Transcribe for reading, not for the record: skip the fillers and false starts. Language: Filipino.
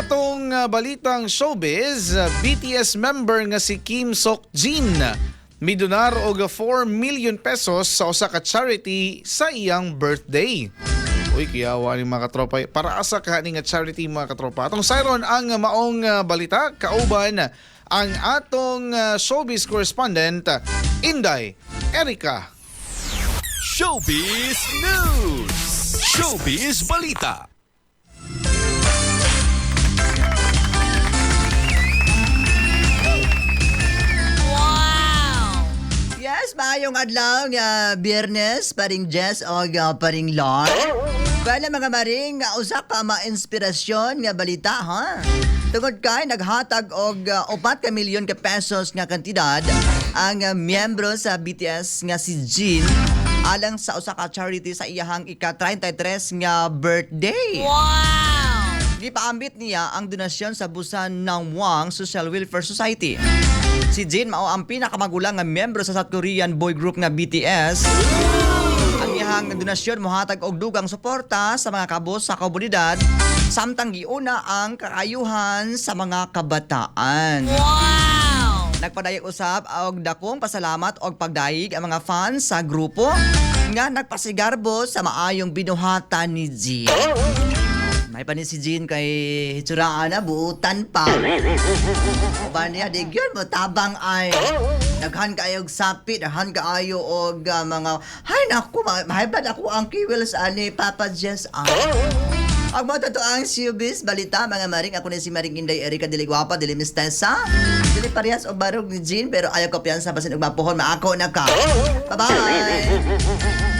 atong balitang showbiz, BTS member nga si Kim Seok-jin midonar og 4 million pesos sa usa ka charity sa iyang birthday. Uy, kiyawa ni mga katropa. Para asa ka ni nga charity mga katropa. Atong sayron ang maong balita, kauban ang atong showbiz correspondent, Inday Erica. Showbiz News! Showbiz Balita! Yes, maayong adlaw nga Biyernes, paring Jess o paring Lord. Bala mga maring usa ka ma-inspirasyon nga balita ha. Tungod kay naghatag og 4 ka milyon ka pesos nga kantidad ang miyembro sa BTS nga si Jin alang sa usa ka charity sa iyahang ika-33 nga birthday. Wow! Gipaambit niya ang donasyon sa busan ng Wang Social Welfare Society. Si Jin mao ang pinakamagulang nga miyembro sa South Korean boy group nga BTS. Ang iyahang donasyon mohatag og dugang suporta sa mga kabos sa komunidad samtang giuna ang kaayuhan sa mga kabataan. Wow! Nagpadayag usab og dakong pasalamat og pagdayeg ang mga fans sa grupo nga nagpasigarbo sa maayong binuhatan ni Jin. May pa ni si Jin kay hitsuraan na buutan pa. Ba niya, di yun mo tabang ay. Naghan kaayo og sapit, naghan kaayo og mga, hay naku, mahibad ako ang kiwils ani Papa Jess. Ang mga totoo ang showbiz, balita, mga maring, ako na si Maring Inday Erica, dili guwapa, dili mistesa, dili parehas o barog ni Jin, pero ayaw ko piyansa, basin og mapuhon, maako na ka. Bye-bye!